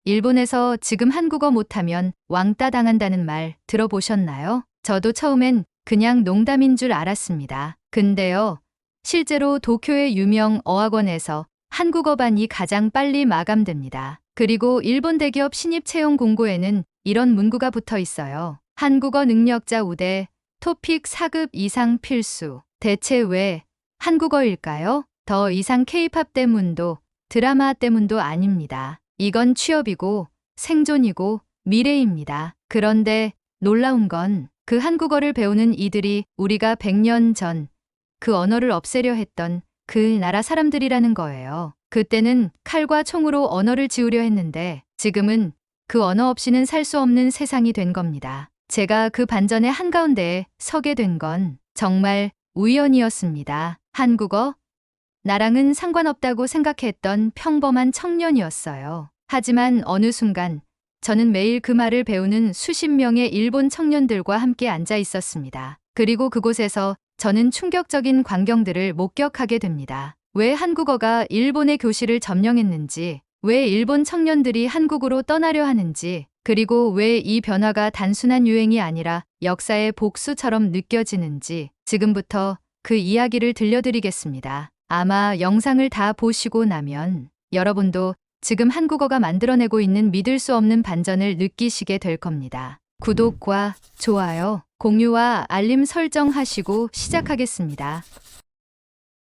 일본에서 지금 한국어 못하면 왕따 당한다는 말 들어보셨나요? 저도 처음엔 그냥 농담인 줄 알았습니다. 근데요, 실제로 도쿄의 유명 어학원에서 한국어반이 가장 빨리 마감됩니다. 그리고 일본 대기업 신입 채용 공고에는 이런 문구가 붙어 있어요. 한국어 능력자 우대, 토픽 4급 이상 필수. 대체 왜 한국어일까요? 더 이상 K-팝 때문도 드라마 때문도 아닙니다. 이건 취업이고 생존이고 미래입니다. 그런데 놀라운 건 그 한국어를 배우는 이들이 우리가 100년 전 그 언어를 없애려 했던 그 나라 사람들이라는 거예요. 그때는 칼과 총으로 언어를 지우려 했는데 지금은 그 언어 없이는 살 수 없는 세상이 된 겁니다. 제가 그 반전의 한가운데에 서게 된 건 정말 우연이었습니다. 한국어? 나랑은 상관없다고 생각했던 평범한 청년이었어요. 하지만 어느 순간 저는 매일 그 말을 배우는 수십 명의 일본 청년들과 함께 앉아 있었습니다. 그리고 그곳에서 저는 충격적인 광경들을 목격하게 됩니다. 왜 한국어가 일본의 교실을 점령했는지, 왜 일본 청년들이 한국으로 떠나려 하는지, 그리고 왜 이 변화가 단순한 유행이 아니라 역사의 복수처럼 느껴지는지 지금부터 그 이야기를 들려드리겠습니다. 아마 영상을 다 보시고 나면 여러분도 지금 한국어가 만들어내고 있는 믿을 수 없는 반전을 느끼시게 될 겁니다. 구독과 좋아요, 공유와 알림 설정하시고 시작하겠습니다.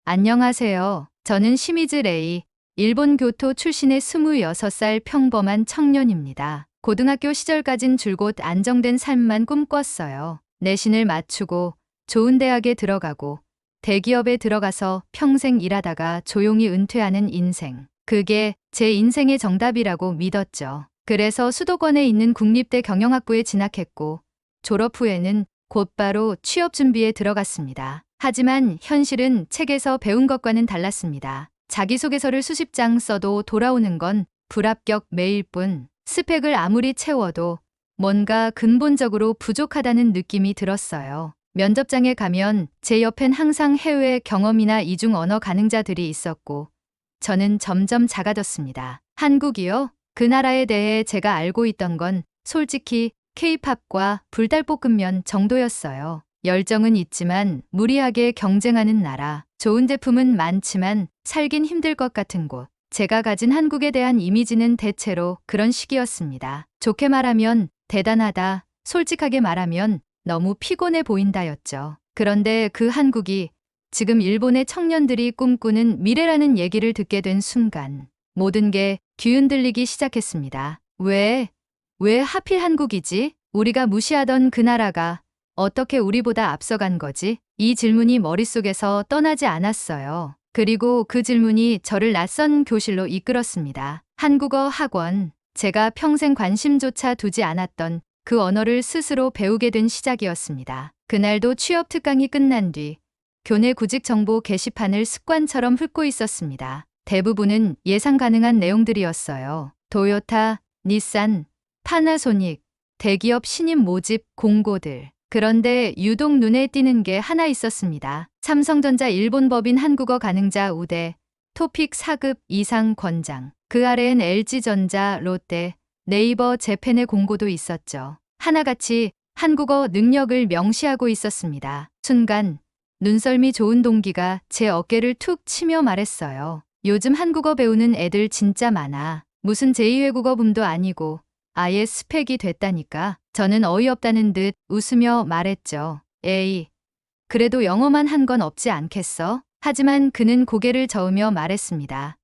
안녕하세요. 저는 시미즈 레이, 일본 교토 출신의 26살 평범한 청년입니다. 고등학교 시절까진 줄곧 안정된 삶만 꿈꿨어요. 내신을 맞추고 좋은 대학에 들어가고 대기업에 들어가서 평생 일하다가 조용히 은퇴하는 인생. 그게 제 인생의 정답이라고 믿었죠. 그래서 수도권에 있는 국립대 경영학부에 진학했고 졸업 후에는 곧바로 취업 준비에 들어갔습니다. 하지만 현실은 책에서 배운 것과는 달랐습니다. 자기소개서를 수십 장 써도 돌아오는 건 불합격 메일 뿐. 스펙을 아무리 채워도 뭔가 근본적으로 부족하다는 느낌이 들었어요. 면접장에 가면 제 옆엔 항상 해외 경험이나 이중 언어 가능자들이 있었고 저는 점점 작아졌습니다. 한국이요? 그 나라에 대해 제가 알고 있던 건 솔직히 K-팝과 불닭볶음면 정도였어요. 열정은 있지만 무리하게 경쟁하는 나라, 좋은 제품은 많지만 살긴 힘들 것 같은 곳. 제가 가진 한국에 대한 이미지는 대체로 그런 식이었습니다. 좋게 말하면 대단하다, 솔직하게 말하면 너무 피곤해 보인다였죠. 그런데 그 한국이 지금 일본의 청년들이 꿈꾸는 미래라는 얘기를 듣게 된 순간 모든 게 뒤흔들리기 시작했습니다. 왜 하필 한국이지? 우리가 무시하던 그 나라가 어떻게 우리보다 앞서간 거지? 이 질문이 머릿속에서 떠나지 않았어요. 그리고 그 질문이 저를 낯선 교실로 이끌었습니다. 한국어 학원. 제가 평생 관심조차 두지 않았던 그 언어를 스스로 배우게 된 시작이었습니다. 그날도 취업 특강이 끝난 뒤 교내 구직 정보 게시판을 습관처럼 훑고 있었습니다. 대부분은 예상 가능한 내용들이었어요. 토요타, 닛산, 파나소닉, 대기업 신입 모집 공고들. 그런데 유독 눈에 띄는 게 하나 있었습니다. 삼성전자 일본 법인 한국어 가능자 우대, 토픽 4급 이상 권장. 그 아래엔 LG전자, 롯데, 네이버 재팬의 공고도 있었죠. 하나같이 한국어 능력을 명시하고 있었습니다. 순간 눈썰미 좋은 동기가 제 어깨를 툭 치며 말했어요. 요즘 한국어 배우는 애들 진짜 많아. 무슨 제2외국어 붐도 아니고 아예 스펙이 됐다니까. 저는 어이없다는 듯 웃으며 말했죠. 에이, 그래도 영어만 한 건 없지 않겠어? 하지만 그는 고개를 저으며 말했습니다.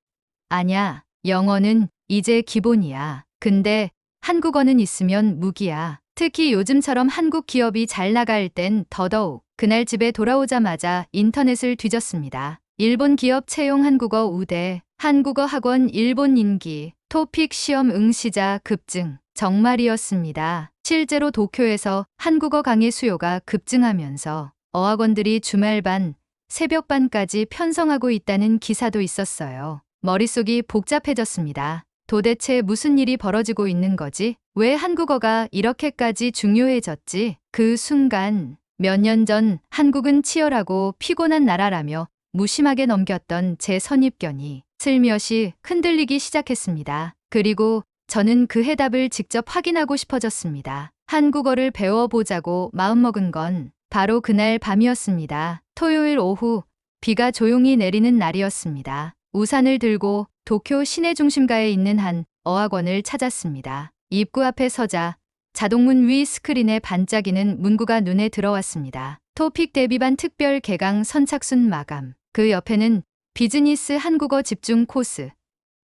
아냐, 영어는 이제 기본이야. 근데 한국어는 있으면 무기야. 특히 요즘처럼 한국 기업이 잘 나갈 땐 더더욱. 그날 집에 돌아오자마자 인터넷을 뒤졌습니다. 일본 기업 채용 한국어 우대, 한국어 학원 일본 인기, 토픽 시험 응시자 급증. 정말이었습니다. 실제로 도쿄에서 한국어 강의 수요가 급증하면서 어학원들이 주말반, 새벽반까지 편성하고 있다는 기사도 있었어요. 머릿속이 복잡해졌습니다. 도대체 무슨 일이 벌어지고 있는 거지? 왜 한국어가 이렇게까지 중요해졌지? 그 순간 몇 년 전 한국은 치열하고 피곤한 나라라며 무심하게 넘겼던 제 선입견이 슬며시 흔들리기 시작했습니다. 그리고 저는 그 해답을 직접 확인하고 싶어졌습니다. 한국어를 배워보자고 마음먹은 건 바로 그날 밤이었습니다. 토요일 오후 비가 조용히 내리는 날이었습니다. 우산을 들고 도쿄 시내 중심가에 있는 한 어학원을 찾았습니다. 입구 앞에 서자 자동문 위 스크린에 반짝이는 문구가 눈에 들어왔습니다. 토픽 대비반 특별 개강 선착순 마감. 그 옆에는 비즈니스 한국어 집중 코스,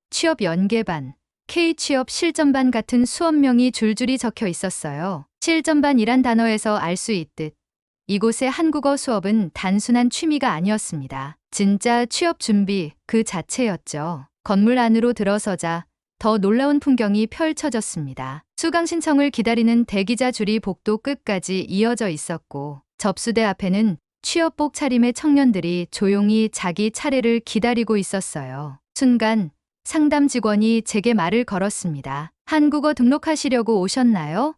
취업 연계반, K-취업 실전반 같은 수업명이 줄줄이 적혀 있었어요. 실전반이란 단어에서 알 수 있듯 이곳의 한국어 수업은 단순한 취미가 아니었습니다. 진짜 취업 준비 그 자체였죠. 건물 안으로 들어서자 더 놀라운 풍경이 펼쳐졌습니다. 수강 신청을 기다리는 대기자 줄이 복도 끝까지 이어져 있었고 접수대 앞에는 취업복 차림의 청년들이 조용히 자기 차례를 기다리고 있었어요. 순간 상담 직원이 제게 말을 걸었습니다. 한국어 등록하시려고 오셨나요?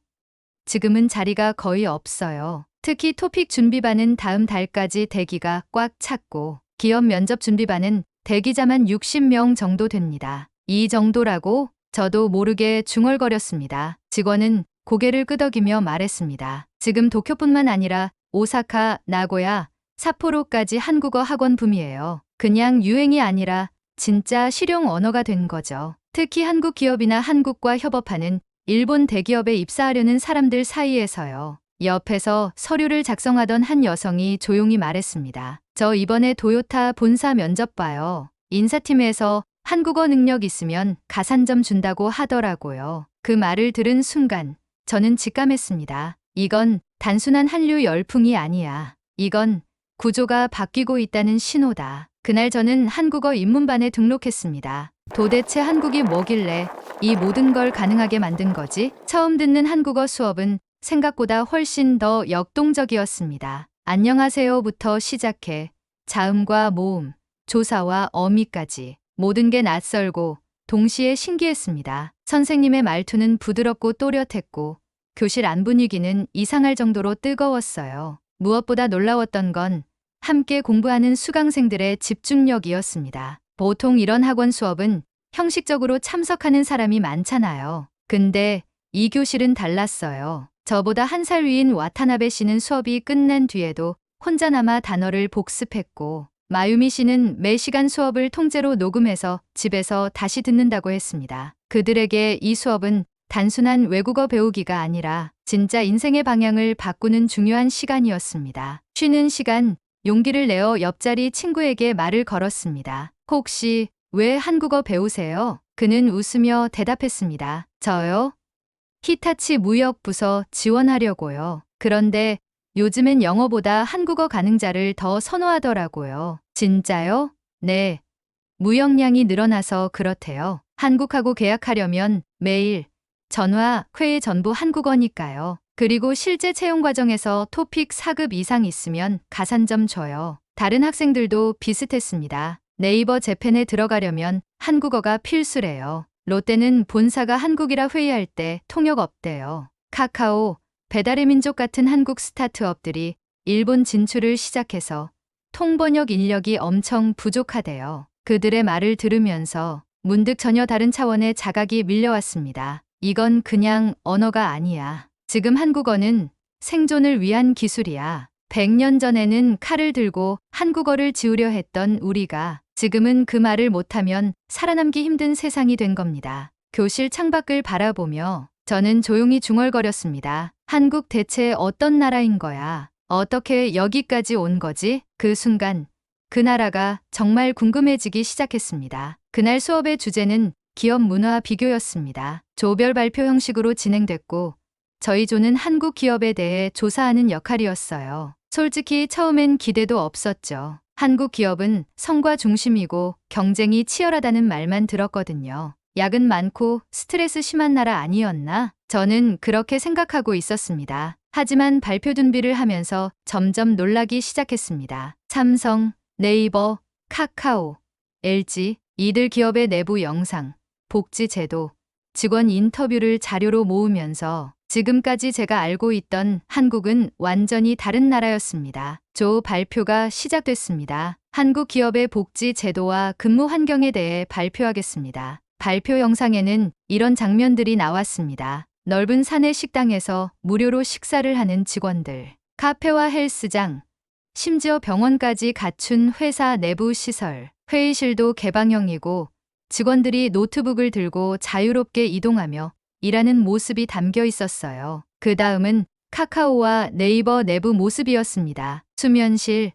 지금은 자리가 거의 없어요. 특히 토픽 준비반은 다음 달까지 대기가 꽉 찼고 기업 면접 준비반은 대기자만 60명 정도 됩니다. 이 정도라고? 저도 모르게 중얼거렸습니다. 직원은 고개를 끄덕이며 말했습니다. 지금 도쿄뿐만 아니라 오사카, 나고야, 삿포로까지 한국어 학원 붐이에요. 그냥 유행이 아니라 진짜 실용 언어가 된 거죠. 특히 한국 기업이나 한국과 협업하는 일본 대기업에 입사하려는 사람들 사이에서요. 옆에서 서류를 작성하던 한 여성이 조용히 말했습니다. 저 이번에 도요타 본사 면접 봐요. 인사팀에서 한국어 능력 있으면 가산점 준다고 하더라고요. 그 말을 들은 순간 저는 직감했습니다. 이건 단순한 한류 열풍이 아니야. 이건 구조가 바뀌고 있다는 신호다. 그날 저는 한국어 입문반에 등록했습니다. 도대체 한국이 뭐길래 이 모든 걸 가능하게 만든 거지? 처음 듣는 한국어 수업은 생각보다 훨씬 더 역동적이었습니다. 안녕하세요부터 시작해 자음과 모음, 조사와 어미까지 모든 게 낯설고 동시에 신기했습니다. 선생님의 말투는 부드럽고 또렷했고 교실 안 분위기는 이상할 정도로 뜨거웠어요. 무엇보다 놀라웠던 건 함께 공부하는 수강생들의 집중력이었습니다. 보통 이런 학원 수업은 형식적으로 참석하는 사람이 많잖아요. 근데 이 교실은 달랐어요. 저보다 한 살 위인 와타나베 씨는 수업이 끝난 뒤에도 혼자 남아 단어를 복습했고 마유미 씨는 매 시간 수업을 통째로 녹음해서 집에서 다시 듣는다고 했습니다. 그들에게 이 수업은 단순한 외국어 배우기가 아니라 진짜 인생의 방향을 바꾸는 중요한 시간이었습니다. 쉬는 시간 용기를 내어 옆자리 친구에게 말을 걸었습니다. 혹시 왜 한국어 배우세요? 그는 웃으며 대답했습니다. 저요? 히타치 무역부서 지원하려고요. 그런데 요즘엔 영어보다 한국어 가능자를 더 선호하더라고요. 진짜요? 네. 무역량이 늘어나서 그렇대요. 한국하고 계약하려면 매일 전화, 회의 전부 한국어니까요. 그리고 실제 채용 과정에서 토픽 4급 이상 있으면 가산점 줘요. 다른 학생들도 비슷했습니다. 네이버 재팬에 들어가려면 한국어가 필수래요. 롯데는 본사가 한국이라 회의할 때 통역 없대요. 카카오, 배달의 민족 같은 한국 스타트업들이 일본 진출을 시작해서 통번역 인력이 엄청 부족하대요. 그들의 말을 들으면서 문득 전혀 다른 차원의 자각이 밀려왔습니다. 이건 그냥 언어가 아니야. 지금 한국어는 생존을 위한 기술이야. 100년 전에는 칼을 들고 한국어를 지우려 했던 우리가 지금은 그 말을 못하면 살아남기 힘든 세상이 된 겁니다. 교실 창밖을 바라보며 저는 조용히 중얼거렸습니다. 한국 대체 어떤 나라인 거야? 어떻게 여기까지 온 거지? 그 순간 그 나라가 정말 궁금해지기 시작했습니다. 그날 수업의 주제는 기업 문화 비교였습니다. 조별 발표 형식으로 진행됐고 저희 조는 한국 기업에 대해 조사하는 역할이었어요. 솔직히 처음엔 기대도 없었죠. 한국 기업은 성과 중심이고 경쟁이 치열하다는 말만 들었거든요. 야근 많고 스트레스 심한 나라 아니었나? 저는 그렇게 생각하고 있었습니다. 하지만 발표 준비를 하면서 점점 놀라기 시작했습니다. 삼성, 네이버, 카카오, LG, 이들 기업의 내부 영상, 복지 제도, 직원 인터뷰를 자료로 모으면서 지금까지 제가 알고 있던 한국은 완전히 다른 나라였습니다. 조 발표가 시작됐습니다. 한국 기업의 복지 제도와 근무 환경에 대해 발표하겠습니다. 발표 영상에는 이런 장면들이 나왔습니다. 넓은 사내 식당에서 무료로 식사를 하는 직원들, 카페와 헬스장, 심지어 병원까지 갖춘 회사 내부 시설, 회의실도 개방형이고 직원들이 노트북을 들고 자유롭게 이동하며 일하는 모습이 담겨 있었어요. 그 다음은 카카오와 네이버 내부 모습이었습니다. 수면실,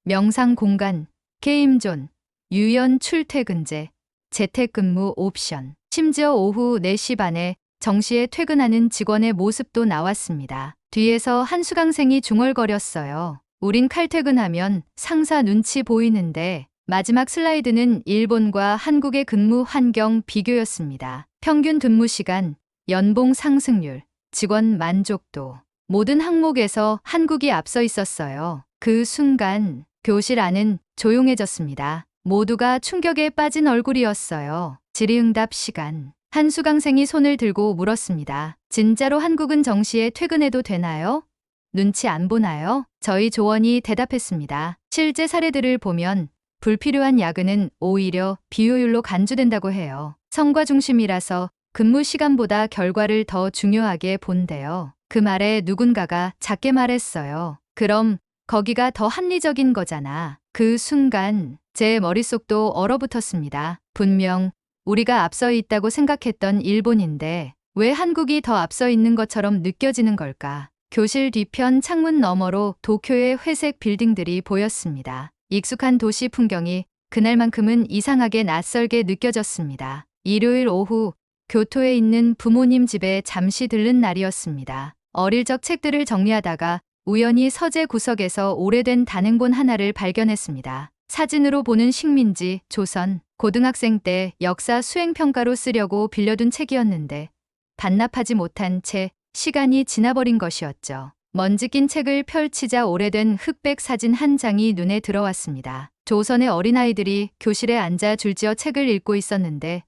명상 공간, 게임존, 유연 출퇴근제, 재택근무 옵션, 심지어 오후 4시 반에 정시에 퇴근하는 직원의 모습도 나왔습니다. 뒤에서 한 수강생이 중얼거렸어요. 우린 칼퇴근하면 상사 눈치 보이는데. 마지막 슬라이드는 일본과 한국의 근무 환경 비교였습니다. 평균 근무 시간, 연봉 상승률, 직원 만족도. 모든 항목에서 한국이 앞서 있었어요. 그 순간 교실 안은 조용해졌습니다. 모두가 충격에 빠진 얼굴이었어요. 질의응답 시간. 한 수강생이 손을 들고 물었습니다. 진짜로 한국은 정시에 퇴근해도 되나요? 눈치 안 보나요? 저희 조원이 대답했습니다. 실제 사례들을 보면 불필요한 야근은 오히려 비효율로 간주된다고 해요. 성과 중심이라서 근무 시간보다 결과를 더 중요하게 본대요. 그 말에 누군가가 작게 말했어요. 그럼 거기가 더 합리적인 거잖아. 그 순간 제 머릿속도 얼어붙었습니다. 분명 우리가 앞서 있다고 생각했던 일본인데 왜 한국이 더 앞서 있는 것처럼 느껴지는 걸까? 교실 뒤편 창문 너머로 도쿄의 회색 빌딩들이 보였습니다. 익숙한 도시 풍경이 그날만큼은 이상하게 낯설게 느껴졌습니다. 일요일 오후 교토에 있는 부모님 집에 잠시 들른 날이었습니다. 어릴 적 책들을 정리하다가 우연히 서재 구석에서 오래된 단행본 하나를 발견했습니다. 사진으로 보는 식민지, 조선, 고등학생 때 역사 수행평가로 쓰려고 빌려둔 책이었는데 반납하지 못한 채 시간이 지나버린 것이었죠. 먼지 낀 책을 펼치자 오래된 흑백 사진 한 장이 눈에 들어왔습니다. 조선의 어린아이들이 교실에 앉아 줄지어 책을 읽고 있었는데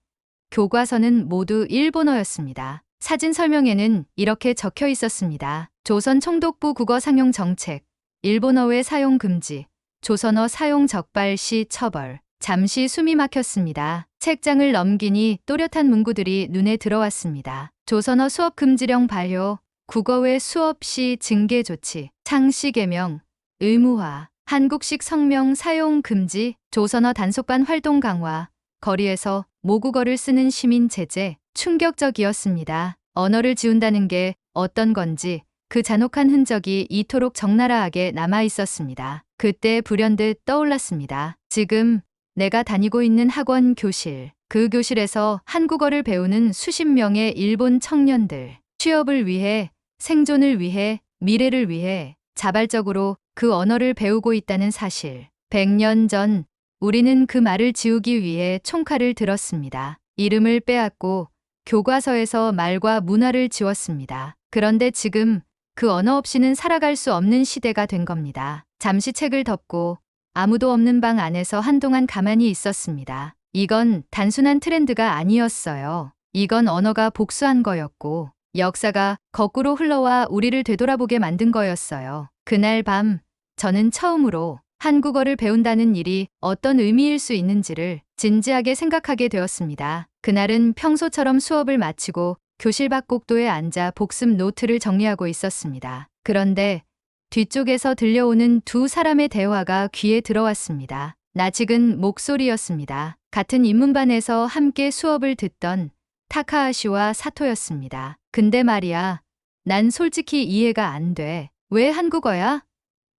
교과서는 모두 일본어였습니다. 사진 설명에는 이렇게 적혀 있었습니다. 조선 총독부 국어 상용 정책, 일본어의 사용 금지, 조선어 사용 적발 시 처벌. 잠시 숨이 막혔습니다. 책장을 넘기니 또렷한 문구들이 눈에 들어왔습니다. 조선어 수업 금지령 발효, 국어외 수업 시 징계 조치, 창씨 개명, 의무화, 한국식 성명 사용 금지, 조선어 단속반 활동 강화, 거리에서 모국어를 쓰는 시민 제재. 충격적이었습니다. 언어를 지운다는 게 어떤 건지 그 잔혹한 흔적이 이토록 적나라하게 남아 있었습니다. 그때 불현듯 떠올랐습니다. 지금 내가 다니고 있는 학원 교실, 그 교실에서 한국어를 배우는 수십 명의 일본 청년들, 취업을 위해, 생존을 위해, 미래를 위해 자발적으로 그 언어를 배우고 있다는 사실. 100년 전 우리는 그 말을 지우기 위해 총칼을 들었습니다. 이름을 빼앗고 교과서에서 말과 문화를 지웠습니다. 그런데 지금 그 언어 없이는 살아갈 수 없는 시대가 된 겁니다. 잠시 책을 덮고 아무도 없는 방 안에서 한동안 가만히 있었습니다. 이건 단순한 트렌드가 아니었어요. 이건 언어가 복수한 거였고 역사가 거꾸로 흘러와 우리를 되돌아보게 만든 거였어요. 그날 밤 저는 처음으로 한국어를 배운다는 일이 어떤 의미일 수 있는지를 진지하게 생각하게 되었습니다. 그날은 평소처럼 수업을 마치고 교실 밖 복도에 앉아 복습 노트를 정리하고 있었습니다. 그런데 뒤쪽에서 들려오는 두 사람의 대화가 귀에 들어왔습니다. 낯익은 목소리였습니다. 같은 인문반에서 함께 수업을 듣던 타카하시와 사토였습니다. 근데 말이야, 난 솔직히 이해가 안 돼. 왜 한국어야?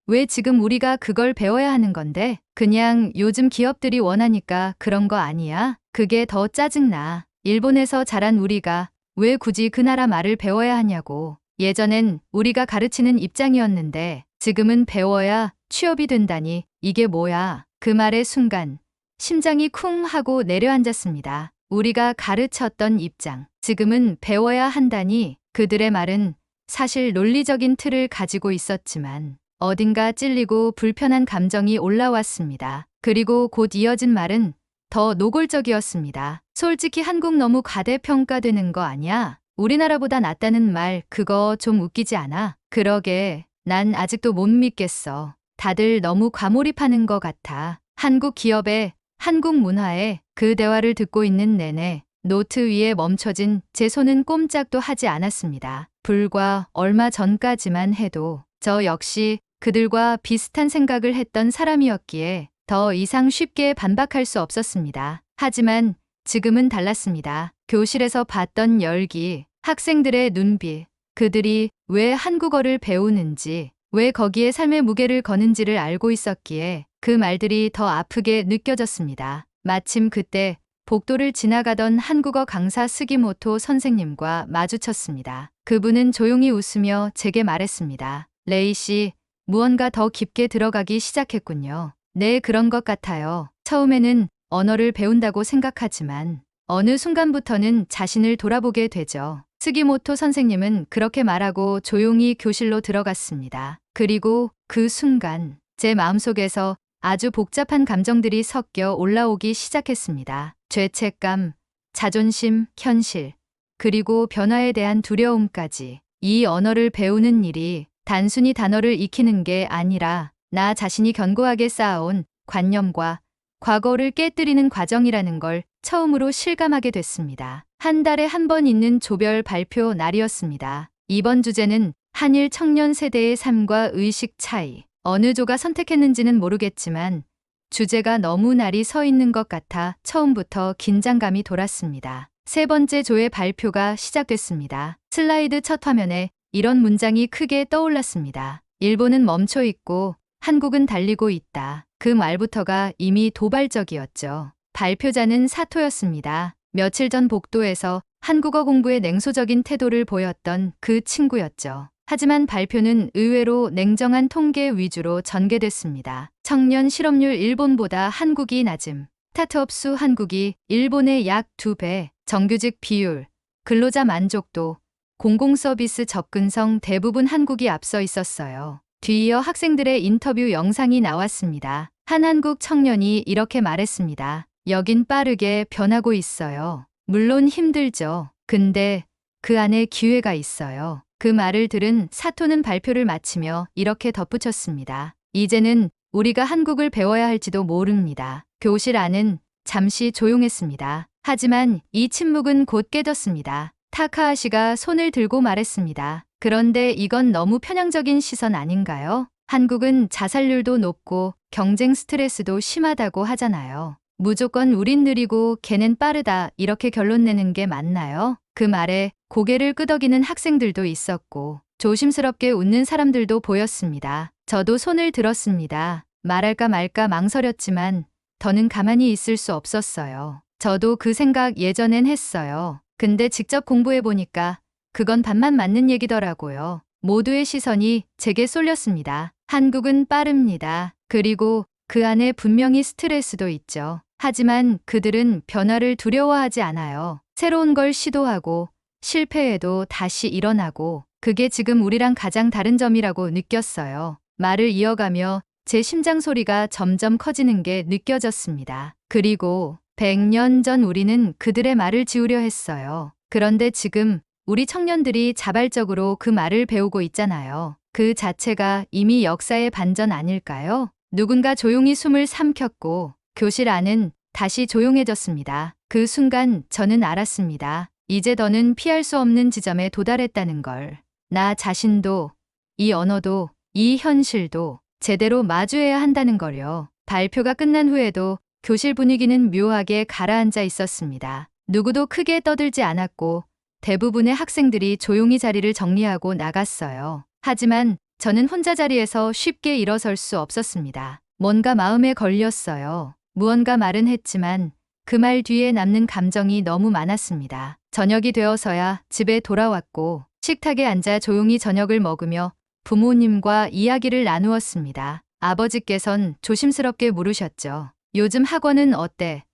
왜 지금 우리가 그걸 배워야 하는 건데? 그냥 요즘 기업들이 원하니까 그런 거 아니야? 그게 더 짜증나. 일본에서 자란 우리가 왜 굳이 그 나라 말을 배워야 하냐고. 예전엔 우리가 가르치는 입장이었는데 지금은 배워야 취업이 된다니 이게 뭐야. 그 말의 순간 심장이 쿵 하고 내려앉았습니다. 우리가 가르쳤던 입장, 지금은 배워야 한다니. 그들의 말은 사실 논리적인 틀을 가지고 있었지만 어딘가 찔리고 불편한 감정이 올라왔습니다. 그리고 곧 이어진 말은 더 노골적이었습니다. 솔직히 한국 너무 과대평가되는 거 아니야? 우리나라보다 낫다는 말 그거 좀 웃기지 않아? 그러게, 난 아직도 못 믿겠어. 다들 너무 과몰입하는 것 같아. 한국 기업에, 한국 문화에. 그 대화를 듣고 있는 내내 노트 위에 멈춰진 제 손은 꼼짝도 하지 않았습니다. 불과 얼마 전까지만 해도 저 역시 그들과 비슷한 생각을 했던 사람이었기에 더 이상 쉽게 반박할 수 없었습니다. 하지만 지금은 달랐습니다. 교실에서 봤던 열기, 학생들의 눈빛, 그들이 왜 한국어를 배우는지, 왜 거기에 삶의 무게를 거는지를 알고 있었기에 그 말들이 더 아프게 느껴졌습니다. 마침 그때 복도를 지나가던 한국어 강사 스기모토 선생님과 마주쳤습니다. 그분은 조용히 웃으며 제게 말했습니다. 레이 씨, 무언가 더 깊게 들어가기 시작했군요. 네, 그런 것 같아요. 처음에는 언어를 배운다고 생각하지만 어느 순간부터는 자신을 돌아보게 되죠. 스기모토 선생님은 그렇게 말하고 조용히 교실로 들어갔습니다. 그리고 그 순간 제 마음속에서 아주 복잡한 감정들이 섞여 올라오기 시작했습니다. 죄책감, 자존심, 현실, 그리고 변화에 대한 두려움까지. 이 언어를 배우는 일이 단순히 단어를 익히는 게 아니라 나 자신이 견고하게 쌓아온 관념과 과거를 깨뜨리는 과정이라는 걸 처음으로 실감하게 됐습니다. 한 달에 한 번 있는 조별 발표 날이었습니다. 이번 주제는 한일 청년 세대의 삶과 의식 차이. 어느 조가 선택했는지는 모르겠지만 주제가 너무 날이 서 있는 것 같아 처음부터 긴장감이 돌았습니다. 세 번째 조의 발표가 시작됐습니다. 슬라이드 첫 화면에 이런 문장이 크게 떠올랐습니다. 일본은 멈춰 있고 한국은 달리고 있다. 그 말부터가 이미 도발적이었죠. 발표자는 사토였습니다. 며칠 전 복도에서 한국어 공부에 냉소적인 태도를 보였던 그 친구였죠. 하지만 발표는 의외로 냉정한 통계 위주로 전개됐습니다. 청년 실업률 일본보다 한국이 낮음, 스타트업 수 한국이 일본의 약 2배, 정규직 비율, 근로자 만족도, 공공서비스 접근성 대부분 한국이 앞서 있었어요. 뒤이어 학생들의 인터뷰 영상이 나왔습니다. 한 한국 청년이 이렇게 말했습니다. 여긴 빠르게 변하고 있어요. 물론 힘들죠. 근데 그 안에 기회가 있어요. 그 말을 들은 사토는 발표를 마치며 이렇게 덧붙였습니다. 이제는 우리가 한국을 배워야 할지도 모릅니다. 교실 안은 잠시 조용했습니다. 하지만 이 침묵은 곧 깨졌습니다. 타카하시가 손을 들고 말했습니다. 그런데 이건 너무 편향적인 시선 아닌가요? 한국은 자살률도 높고 경쟁 스트레스도 심하다고 하잖아요. 무조건 우린 느리고 걔는 빠르다 이렇게 결론 내는 게 맞나요? 그 말에 고개를 끄덕이는 학생들도 있었고 조심스럽게 웃는 사람들도 보였습니다. 저도 손을 들었습니다. 말할까 말까 망설였지만 더는 가만히 있을 수 없었어요. 저도 그 생각 예전엔 했어요. 근데 직접 공부해 보니까 그건 반만 맞는 얘기더라고요. 모두의 시선이 제게 쏠렸습니다. 한국은 빠릅니다. 그리고 그 안에 분명히 스트레스도 있죠. 하지만 그들은 변화를 두려워하지 않아요. 새로운 걸 시도하고 실패해도 다시 일어나고 그게 지금 우리랑 가장 다른 점이라고 느꼈어요. 말을 이어가며 제 심장 소리가 점점 커지는 게 느껴졌습니다. 그리고 100년 전 우리는 그들의 말을 지우려 했어요. 그런데 지금 우리 청년들이 자발적으로 그 말을 배우고 있잖아요. 그 자체가 이미 역사의 반전 아닐까요? 누군가 조용히 숨을 삼켰고 교실 안은 다시 조용해졌습니다. 그 순간 저는 알았습니다. 이제 더는 피할 수 없는 지점에 도달했다는 걸. 나 자신도, 이 언어도, 이 현실도 제대로 마주해야 한다는 걸요. 발표가 끝난 후에도 교실 분위기는 묘하게 가라앉아 있었습니다. 누구도 크게 떠들지 않았고 대부분의 학생들이 조용히 자리를 정리하고 나갔어요. 하지만 저는 혼자 자리에서 쉽게 일어설 수 없었습니다. 뭔가 마음에 걸렸어요. 무언가 말은 했지만 그 말 뒤에 남는 감정이 너무 많았습니다. 저녁이 되어서야 집에 돌아왔고 식탁에 앉아 조용히 저녁을 먹으며 부모님과 이야기를 나누었습니다. 아버지께선 조심스럽게 물으셨죠. 요즘 학원은 어때?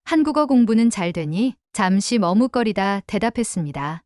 한국어 공부는 잘 되니? 잠시 머뭇거리다 대답했습니다.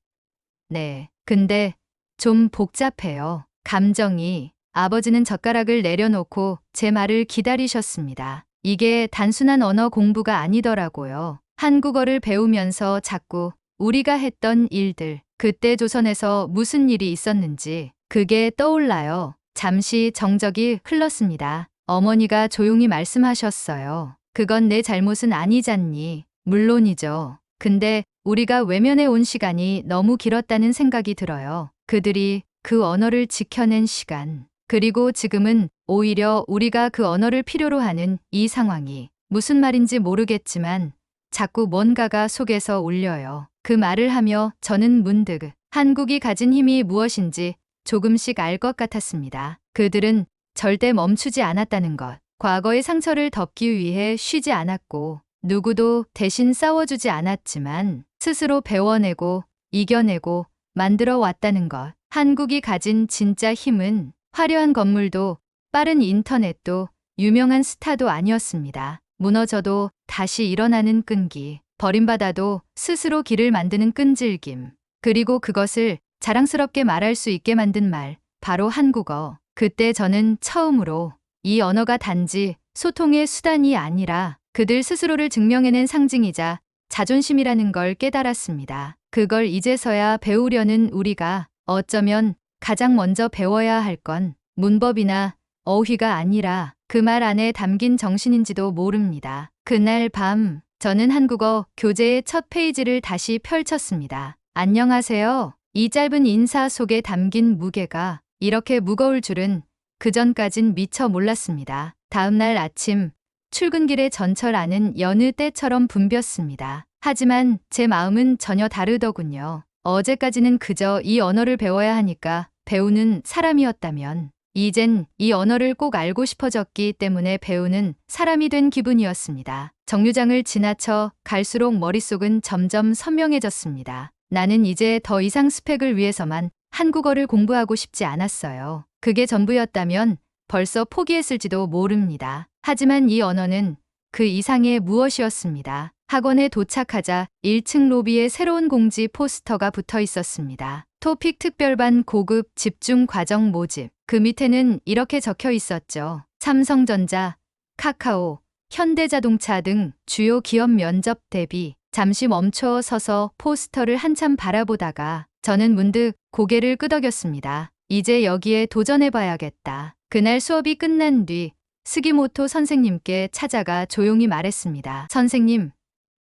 네. 근데 좀 복잡해요. 감정이. 아버지는 젓가락을 내려놓고 제 말을 기다리셨습니다. 이게 단순한 언어 공부가 아니더라고요. 한국어를 배우면서 자꾸 우리가 했던 일들, 그때 조선에서 무슨 일이 있었는지 그게 떠올라요. 잠시 정적이 흘렀습니다. 어머니가 조용히 말씀하셨어요. 그건 내 잘못은 아니잖니. 물론이죠. 근데 우리가 외면해 온 시간이 너무 길었다는 생각이 들어요. 그들이 그 언어를 지켜낸 시간. 그리고 지금은 오히려 우리가 그 언어를 필요로 하는 이 상황이 무슨 말인지 모르겠지만 자꾸 뭔가가 속에서 울려요. 그 말을 하며 저는 문득 한국이 가진 힘이 무엇인지 조금씩 알 것 같았습니다. 그들은 절대 멈추지 않았다는 것. 과거의 상처를 덮기 위해 쉬지 않았고 누구도 대신 싸워주지 않았지만 스스로 배워내고 이겨내고 만들어 왔다는 것. 한국이 가진 진짜 힘은 화려한 건물도 빠른 인터넷도 유명한 스타도 아니었습니다. 무너져도 다시 일어나는 끈기, 버림받아도 스스로 길을 만드는 끈질김, 그리고 그것을 자랑스럽게 말할 수 있게 만든 말, 바로 한국어. 그때 저는 처음으로 이 언어가 단지 소통의 수단이 아니라 그들 스스로를 증명해낸 상징이자 자존심이라는 걸 깨달았습니다. 그걸 이제서야 배우려는 우리가 어쩌면 가장 먼저 배워야 할 건 문법이나 어휘가 아니라 그 말 안에 담긴 정신인지도 모릅니다. 그날 밤 저는 한국어 교재의 첫 페이지를 다시 펼쳤습니다. 안녕하세요. 이 짧은 인사 속에 담긴 무게가 이렇게 무거울 줄은 그전까진 미처 몰랐습니다. 다음 날 아침 출근길의 전철안은 여느 때처럼 붐볐습니다. 하지만 제 마음은 전혀 다르더군요. 어제까지는 그저 이 언어를 배워야 하니까 배우는 사람이었다면 이젠 이 언어를 꼭 알고 싶어졌기 때문에 배우는 사람이 된 기분이었습니다. 정류장을 지나쳐 갈수록 머릿속은 점점 선명해졌습니다. 나는 이제 더 이상 스펙을 위해서만 한국어를 공부하고 싶지 않았어요. 그게 전부였다면 벌써 포기했을지도 모릅니다. 하지만 이 언어는 그 이상의 무엇이었습니다. 학원에 도착하자 1층 로비에 새로운 공지 포스터가 붙어 있었습니다. 토픽 특별반 고급 집중 과정 모집. 그 밑에는 이렇게 적혀 있었죠. 삼성전자, 카카오, 현대자동차 등 주요 기업 면접 대비. 잠시 멈춰 서서 포스터를 한참 바라보다가 저는 문득 고개를 끄덕였습니다. 이제 여기에 도전해봐야겠다. 그날 수업이 끝난 뒤 스기모토 선생님께 찾아가 조용히 말했습니다. 선생님,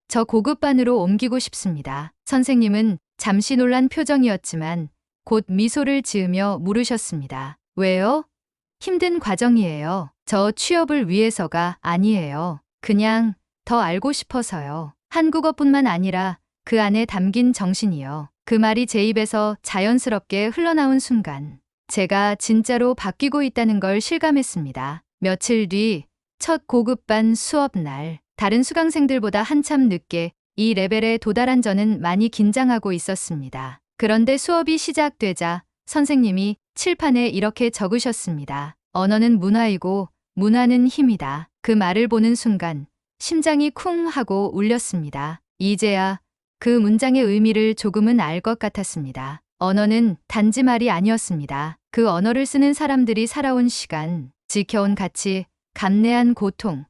저 고급반으로 옮기고 싶습니다. 선생님은 잠시 놀란 표정이었지만 곧 미소를 지으며 물으셨습니다. 왜요? 힘든 과정이에요. 저 취업을 위해서가 아니에요. 그냥 더 알고 싶어서요. 한국어뿐만 아니라 그 안에 담긴 정신이요. 그 말이 제 입에서 자연스럽게 흘러나온 순간 제가 진짜로 바뀌고 있다는 걸 실감했습니다. 며칠 뒤 첫 고급반 수업 날, 다른 수강생들보다 한참 늦게 이 레벨에 도달한 저는 많이 긴장하고 있었습니다. 그런데 수업이 시작되자 선생님이 칠판에 이렇게 적으셨습니다. 언어는 문화이고 문화는 힘이다. 그 말을 보는 순간 심장이 쿵 하고 울렸습니다. 이제야 그 문장의 의미를 조금은 알 것 같았습니다. 언어는 단지 말이 아니었습니다. 그 언어를 쓰는 사람들이 살아온 시간, 지켜온 가치, 감내한 고통,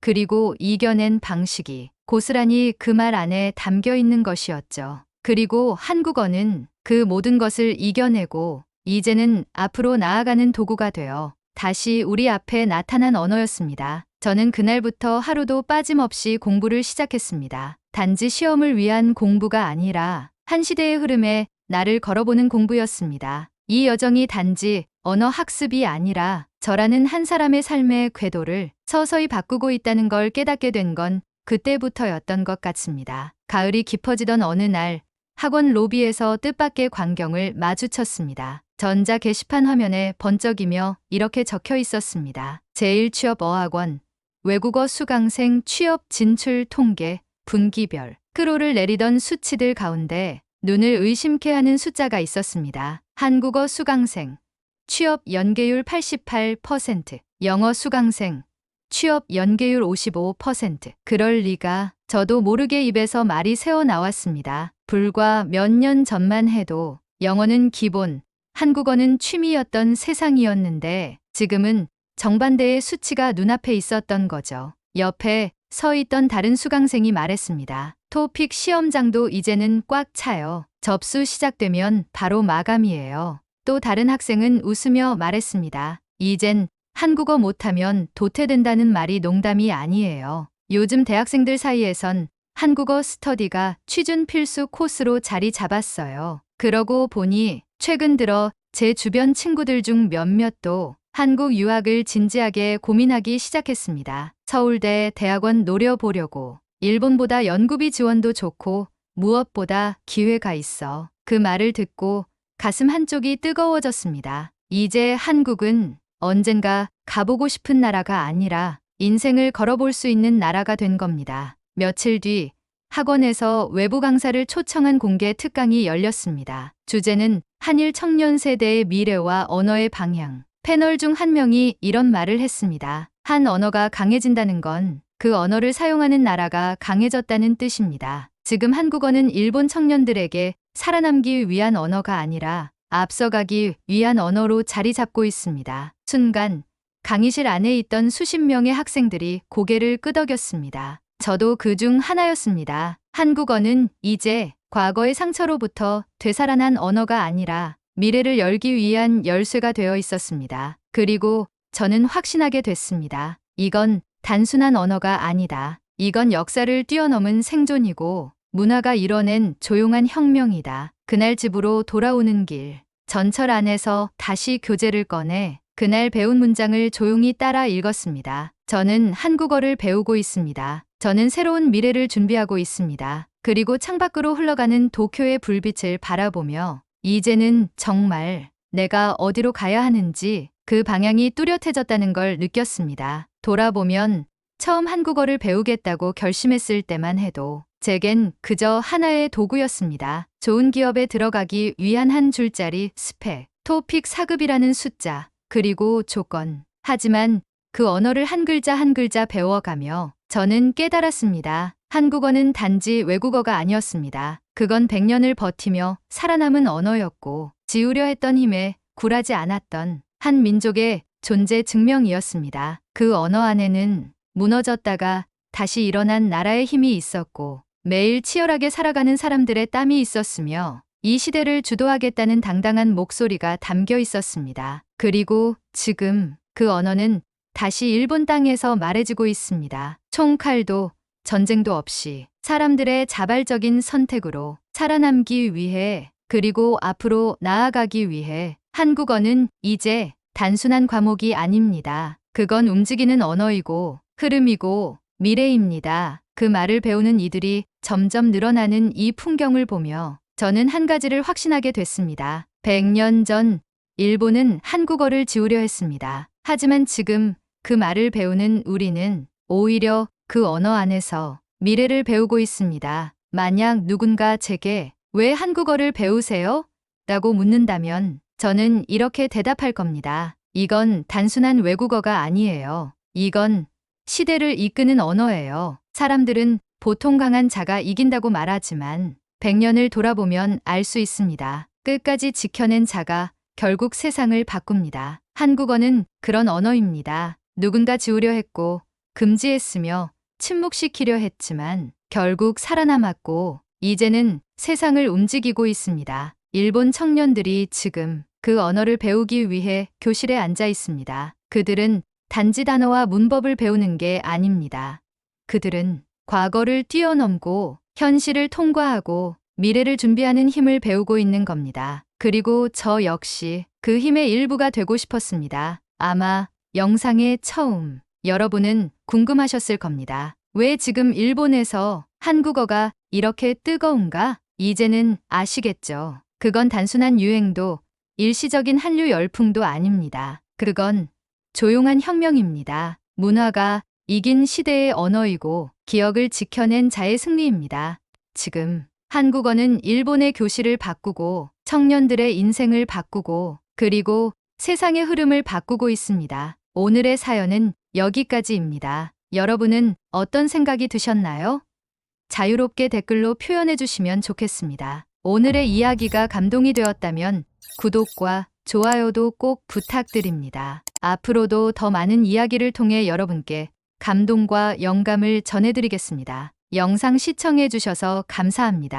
그리고 이겨낸 방식이 고스란히 그 말 안에 담겨 있는 것이었죠. 그리고 한국어는 그 모든 것을 이겨내고 이제는 앞으로 나아가는 도구가 되어 다시 우리 앞에 나타난 언어였습니다. 저는 그날부터 하루도 빠짐없이 공부를 시작했습니다. 단지 시험을 위한 공부가 아니라 한 시대의 흐름에 나를 걸어보는 공부였습니다. 이 여정이 단지 언어 학습이 아니라 저라는 한 사람의 삶의 궤도를 서서히 바꾸고 있다는 걸 깨닫게 된 건 그때부터였던 것 같습니다. 가을이 깊어지던 어느 날 학원 로비에서 뜻밖의 광경을 마주쳤습니다. 전자 게시판 화면에 번쩍이며 이렇게 적혀 있었습니다. 제1취업어학원 외국어 수강생 취업 진출 통계 분기별. 크로를 내리던 수치들 가운데 눈을 의심케 하는 숫자가 있었습니다. 한국어 수강생 취업 연계율 88%, 영어 수강생 취업 연계율 55%. 그럴 리가. 저도 모르게 입에서 말이 새어나왔습니다. 불과 몇 년 전만 해도 영어는 기본, 한국어는 취미였던 세상이었는데 지금은 정반대의 수치가 눈앞에 있었던 거죠. 옆에 서 있던 다른 수강생이 말했습니다. 토픽 시험장도 이제는 꽉 차요. 접수 시작되면 바로 마감이에요. 또 다른 학생은 웃으며 말했습니다. 이젠 한국어 못하면 도태된다는 말이 농담이 아니에요. 요즘 대학생들 사이에선 한국어 스터디가 취준 필수 코스로 자리 잡았어요. 그러고 보니 최근 들어 제 주변 친구들 중 몇몇도 한국 유학을 진지하게 고민하기 시작했습니다. 서울대 대학원 노려보려고. 일본보다 연구비 지원도 좋고 무엇보다 기회가 있어. 그 말을 듣고 가슴 한쪽이 뜨거워졌습니다. 이제 한국은 언젠가 가보고 싶은 나라가 아니라 인생을 걸어볼 수 있는 나라가 된 겁니다. 며칠 뒤 학원에서 외부 강사를 초청한 공개 특강이 열렸습니다. 주제는 한일 청년 세대의 미래와 언어의 방향. 패널 중 한 명이 이런 말을 했습니다. 한 언어가 강해진다는 건 그 언어를 사용하는 나라가 강해졌다는 뜻입니다. 지금 한국어는 일본 청년들에게 살아남기 위한 언어가 아니라 앞서가기 위한 언어로 자리 잡고 있습니다. 순간 강의실 안에 있던 수십 명의 학생들이 고개를 끄덕였습니다. 저도 그 중 하나였습니다. 한국어는 이제 과거의 상처로부터 되살아난 언어가 아니라 미래를 열기 위한 열쇠가 되어 있었습니다. 그리고 저는 확신하게 됐습니다. 이건 단순한 언어가 아니다. 이건 역사를 뛰어넘은 생존이고 문화가 이뤄낸 조용한 혁명이다. 그날 집으로 돌아오는 길. 전철 안에서 다시 교재를 꺼내 그날 배운 문장을 조용히 따라 읽었습니다. 저는 한국어를 배우고 있습니다. 저는 새로운 미래를 준비하고 있습니다. 그리고 창밖으로 흘러가는 도쿄의 불빛을 바라보며 이제는 정말 내가 어디로 가야 하는지 그 방향이 뚜렷해졌다는 걸 느꼈습니다. 돌아보면 처음 한국어를 배우겠다고 결심했을 때만 해도 제겐 그저 하나의 도구였습니다. 좋은 기업에 들어가기 위한 한 줄짜리 스펙, 토픽 4급이라는 숫자, 그리고 조건. 하지만 그 언어를 한 글자 한 글자 배워가며 저는 깨달았습니다. 한국어는 단지 외국어가 아니었습니다. 그건 100년을 버티며 살아남은 언어였고 지우려 했던 힘에 굴하지 않았던 한 민족의 존재 증명이었습니다. 그 언어 안에는 무너졌다가 다시 일어난 나라의 힘이 있었고 매일 치열하게 살아가는 사람들의 땀이 있었으며 이 시대를 주도하겠다는 당당한 목소리가 담겨 있었습니다. 그리고 지금 그 언어는 다시 일본 땅에서 말해지고 있습니다. 총칼도 전쟁도 없이 사람들의 자발적인 선택으로 살아남기 위해 그리고 앞으로 나아가기 위해 한국어는 이제 단순한 과목이 아닙니다. 그건 움직이는 언어이고 흐름이고 미래입니다. 그 말을 배우는 이들이 점점 늘어나는 이 풍경을 보며 저는 한 가지를 확신하게 됐습니다. 100년 전 일본은 한국어를 지우려 했습니다. 하지만 지금 그 말을 배우는 우리는 오히려 그 언어 안에서 미래를 배우고 있습니다. 만약 누군가 제게 왜 한국어를 배우세요? 라고 묻는다면 저는 이렇게 대답할 겁니다. 이건 단순한 외국어가 아니에요. 이건 시대를 이끄는 언어예요. 사람들은 보통 강한 자가 이긴다고 말하지만 100년을 돌아보면 알 수 있습니다. 끝까지 지켜낸 자가 결국 세상을 바꿉니다. 한국어는 그런 언어입니다. 누군가 지우려 했고 금지했으며 침묵시키려 했지만 결국 살아남았고 이제는 세상을 움직이고 있습니다. 일본 청년들이 지금 그 언어를 배우기 위해 교실에 앉아 있습니다. 그들은 단지 단어와 문법을 배우는 게 아닙니다. 그들은 과거를 뛰어넘고 현실을 통과하고 미래를 준비하는 힘을 배우고 있는 겁니다. 그리고 저 역시 그 힘의 일부가 되고 싶었습니다. 아마 영상의 처음 여러분은 궁금하셨을 겁니다. 왜 지금 일본에서 한국어가 이렇게 뜨거운가? 이제는 아시겠죠. 그건 단순한 유행도 일시적인 한류 열풍도 아닙니다. 그건 조용한 혁명입니다. 문화가 이긴 시대의 언어이고 기억을 지켜낸 자의 승리입니다. 지금 한국어는 일본의 교실을 바꾸고 청년들의 인생을 바꾸고 그리고 세상의 흐름을 바꾸고 있습니다. 오늘의 사연은 여기까지입니다. 여러분은 어떤 생각이 드셨나요? 자유롭게 댓글로 표현해 주시면 좋겠습니다. 오늘의 이야기가 감동이 되었다면 구독과 좋아요도 꼭 부탁드립니다. 앞으로도 더 많은 이야기를 통해 여러분께 감동과 영감을 전해드리겠습니다. 영상 시청해 주셔서 감사합니다.